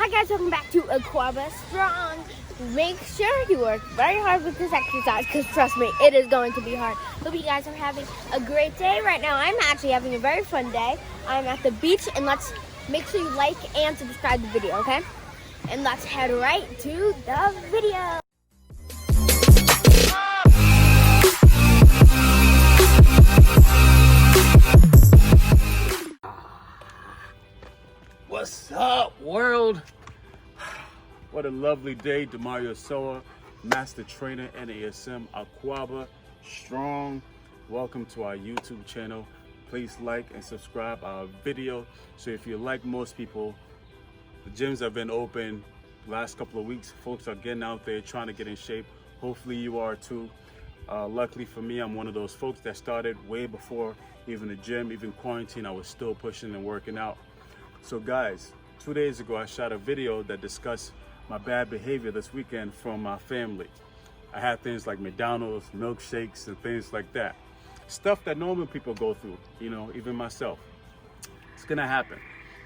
Hi guys, welcome back to Aquaba Strong. Make sure you work very hard with this exercise because trust me, it is going to be hard. Hope you guys are having a great day. Right now, I'm actually having a very fun day. I'm at the beach and let's make sure you like and subscribe to the video, okay? And let's head right to the video. What's up, world? What a lovely day. Demario Soa, Master Trainer, NASM, Aquaba Strong. Welcome to our YouTube channel. Please like and subscribe our video. So if you're like most people, the gyms have been open last couple of weeks. Folks are getting out there trying to get in shape. Hopefully you are too. Luckily for me, I'm one of those folks that started way before even the gym, even quarantine. I was still pushing and working out. So guys, 2 days ago I shot a video that discussed my bad behavior this weekend from my family. I had things like McDonald's, milkshakes, and things like that. Stuff that normal people go through, you know, even myself. It's gonna happen.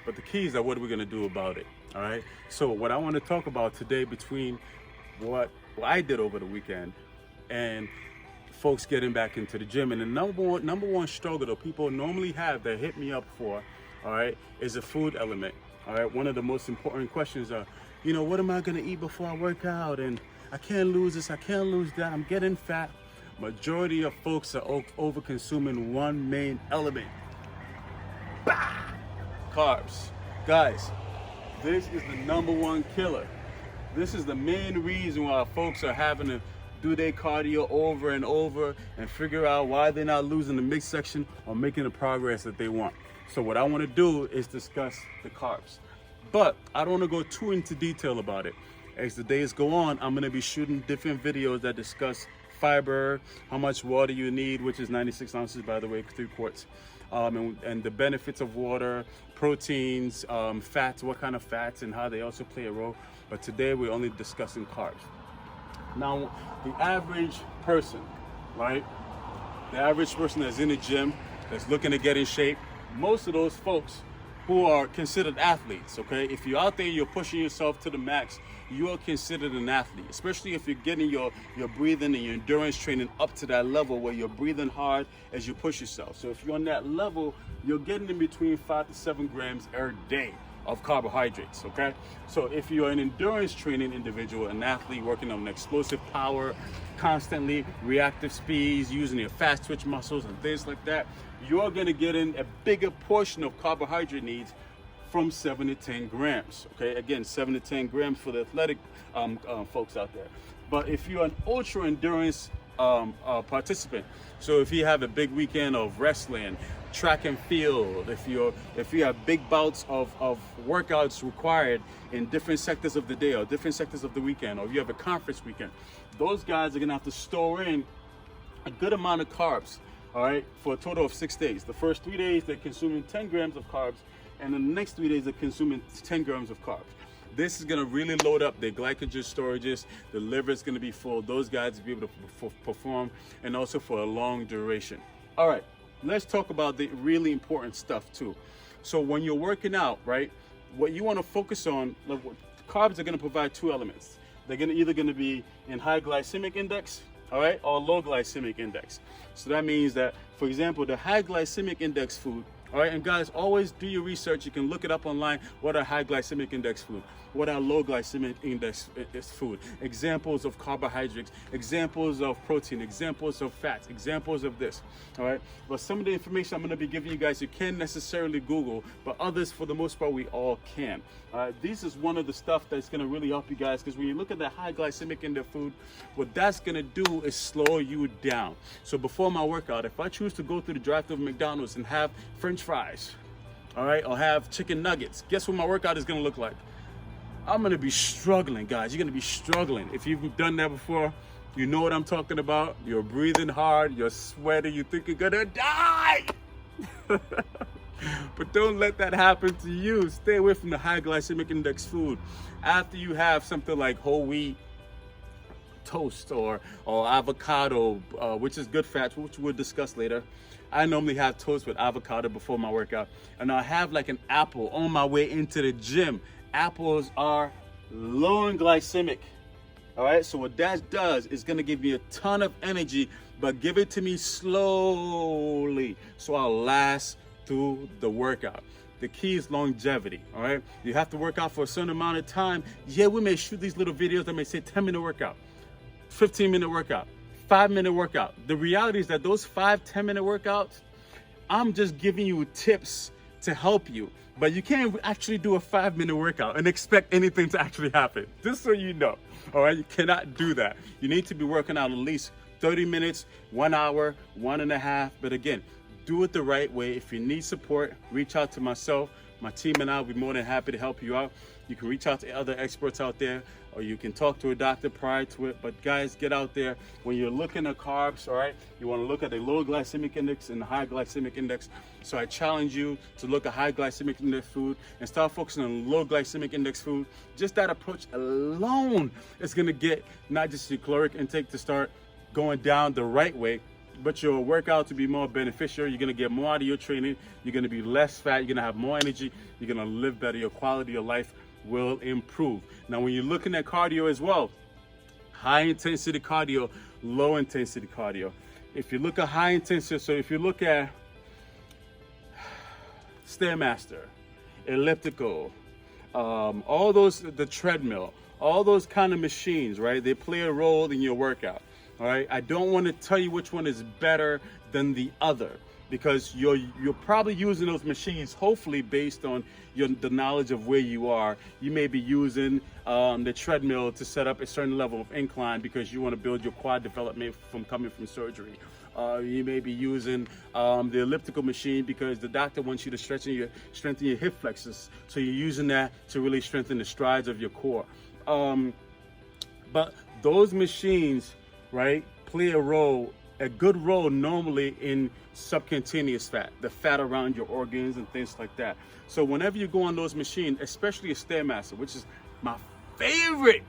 But the key is that what are we gonna do about it, all right? So what I wanna talk about today between what I did over the weekend and folks getting back into the gym, and the number one struggle that people normally have that hit me up for, all right, is a food element. All right, one of the most important questions are, you know, what am I gonna eat before I work out? And I can't lose this, I can't lose that, I'm getting fat. Majority of folks are over consuming one main element. Bah! Carbs. Guys, this is the number one killer. This is the main reason why folks are having to do their cardio over and over and figure out why they're not losing the midsection or making the progress that they want. So what I want to do is discuss the carbs, but I don't want to go too into detail about it. As the days go on, I'm going to be shooting different videos that discuss fiber, how much water you need, which is 96 ounces, by the way, 3 quarts, and the benefits of water, proteins, fats, what kind of fats, and how they also play a role. But today we're only discussing carbs. Now, the average person, right? The average person that's in the gym, that's looking to get in shape, most of those folks who are considered athletes, okay? If you're out there, you're pushing yourself to the max, you are considered an athlete, especially if you're getting your breathing and your endurance training up to that level where you're breathing hard as you push yourself. So if you're on that level, you're getting in between 5 to 7 grams a day of carbohydrates, okay? So if you're an endurance training individual, an athlete working on explosive power, constantly reactive speeds, using your fast twitch muscles and things like that, you're gonna get in a bigger portion of carbohydrate needs from 7 to 10 grams, okay? Again, 7 to 10 grams for the athletic folks out there. But if you're an ultra endurance participant, so if you have a big weekend of wrestling, track and field, if you have big bouts of workouts required in different sectors of the day or different sectors of the weekend, or if you have a conference weekend, those guys are gonna have to store in a good amount of carbs, all right, for a total of 6 days. The first 3 days they're consuming 10 grams of carbs, and then the next 3 days they're consuming 10 grams of carbs. This is gonna really load up their glycogen storages. The liver is gonna be full. Those guys will be able to perform, and also for a long duration. All right, let's talk about the really important stuff too. So when you're working out, right, what you wanna focus on, carbs are gonna provide 2 elements. They're either gonna be in high glycemic index, all right, or low glycemic index. So that means that, for example, the high glycemic index food, all right, and guys, always do your research. You can look it up online. What are high glycemic index food? What are low glycemic index food? Examples of carbohydrates, examples of protein, examples of fats, examples of this, all right? But some of the information I'm gonna be giving you guys, you can't necessarily Google, but others, for the most part, we all can. This is one of the stuff that's gonna really help you guys, because when you look at the high glycemic index food, what that's gonna do is slow you down. So before my workout, if I choose to go through the drive-thru of McDonald's and have French fries, all right, or have chicken nuggets, guess what my workout is gonna look like? I'm gonna be struggling, guys. You're gonna be struggling. If you've done that before, you know what I'm talking about. You're breathing hard, you're sweating, you think you're gonna die. But don't let that happen to you. Stay away from the high glycemic index food. After you have something like whole wheat toast or avocado, which is good fats, which we'll discuss later. I normally have toast with avocado before my workout, and I'll have like an apple on my way into the gym apples are low in glycemic. All right, so what that does is gonna give me a ton of energy, but give it to me slowly so I'll last through the workout. The key is longevity, all right? You have to work out for a certain amount of time. Yeah, we may shoot these little videos that may say 10-minute workout, 15-minute workout, 5-minute workout. The reality is that those 5-10-minute workouts, I'm just giving you tips to help you, but you can't actually do a 5-minute workout and expect anything to actually happen. Just so you know, all right? You cannot do that. You need to be working out at least 30 minutes, 1 hour, 1.5. But again, do it the right way. If you need support, reach out to myself, my team, and I'll be more than happy to help you out. You can reach out to other experts out there, or you can talk to a doctor prior to it. But guys, get out there. When you're looking at carbs, all right, you want to look at the low glycemic index and the high glycemic index. So I challenge you to look at high glycemic index food and start focusing on low glycemic index food. Just that approach alone is going to get not just your caloric intake to start going down the right way, but your workout to be more beneficial. You're gonna get more out of your training. You're gonna be less fat. You're gonna have more energy. You're gonna live better. Your quality of life will improve. Now, when you're looking at cardio as well, high intensity cardio, low intensity cardio. If you look at high intensity, so if you look at Stairmaster, elliptical, all those, the treadmill, all those kind of machines, right? They play a role in your workout. All right, I don't want to tell you which one is better than the other, because you're probably using those machines hopefully based on the knowledge of where you are. You may be using the treadmill to set up a certain level of incline because you want to build your quad development from coming from surgery. You may be using the elliptical machine because the doctor wants you to strengthen your hip flexors, so you're using that to really strengthen the strides of your core. But those machines, right, play a good role normally in subcutaneous fat, the fat around your organs and things like that. So whenever you go on those machines, especially a Stairmaster, which is my favorite,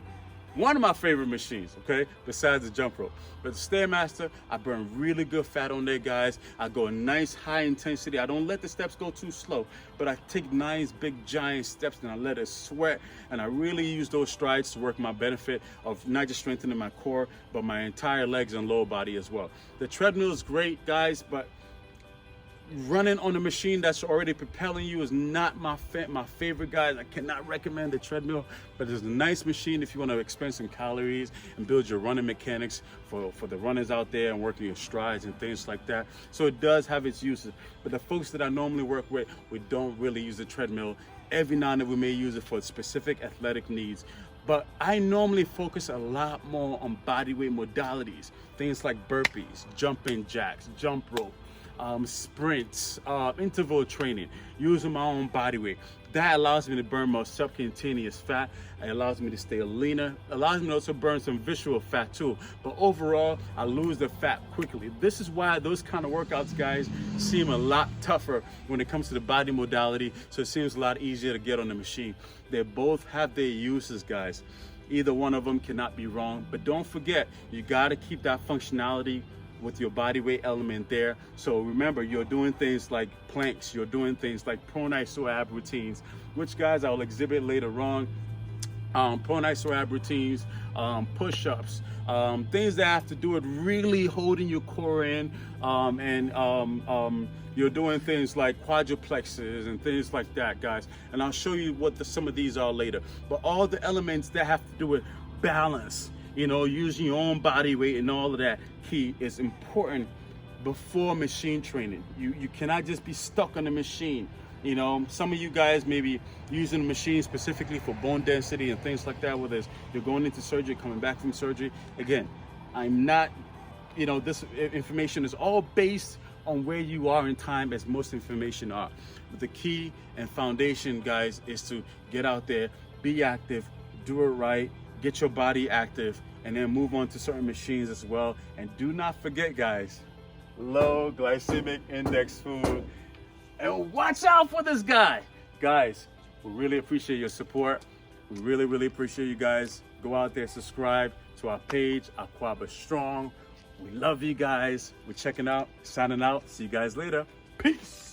one of my favorite machines, okay, besides the jump rope. But the Stairmaster, I burn really good fat on there, guys. I go nice high intensity. I don't let the steps go too slow, but I take nice big giant steps and I let it sweat, and I really use those strides to work my benefit of not just strengthening my core, but my entire legs and lower body as well. The treadmill is great, guys, but running on a machine that's already propelling you is not my favorite, guys. I cannot recommend the treadmill, but it's a nice machine if you want to expend some calories and build your running mechanics for the runners out there and working your strides and things like that. So it does have its uses, but the folks that I normally work with, we don't really use the treadmill. Every now and then we may use it for specific athletic needs. But I normally focus a lot more on bodyweight modalities, things like burpees, jumping jacks, jump rope, sprints, interval training, using my own body weight. That allows me to burn more subcutaneous fat. It allows me to stay leaner. Allows me to also burn some visceral fat too. But overall, I lose the fat quickly. This is why those kind of workouts, guys, seem a lot tougher when it comes to the body modality. So it seems a lot easier to get on the machine. They both have their uses, guys. Either one of them cannot be wrong. But don't forget, you got to keep that functionality with your body weight element there. So remember, you're doing things like planks, you're doing things like prone iso ab routines, which, guys, I'll exhibit later on. Prone iso ab routines, push-ups, things that have to do with really holding your core in, and you're doing things like quadruplexes and things like that, guys. And I'll show you what some of these are later. But all the elements that have to do with balance, you know, using your own body weight and all of that key is important before machine training. You cannot just be stuck on the machine. You know, some of you guys may be using the machine specifically for bone density and things like that, whether it's you're going into surgery, coming back from surgery. Again, I'm not, you know, this information is all based on where you are in time, as most information are. But the key and foundation, guys, is to get out there, be active, do it right, get your body active, and then move on to certain machines as well. And do not forget, guys, low glycemic index food. And watch out for this guy. Guys, we really appreciate your support. We really appreciate you guys. Go out there, subscribe to our page, Aquaba Strong. We love you guys. We're checking out, signing out. See you guys later. Peace.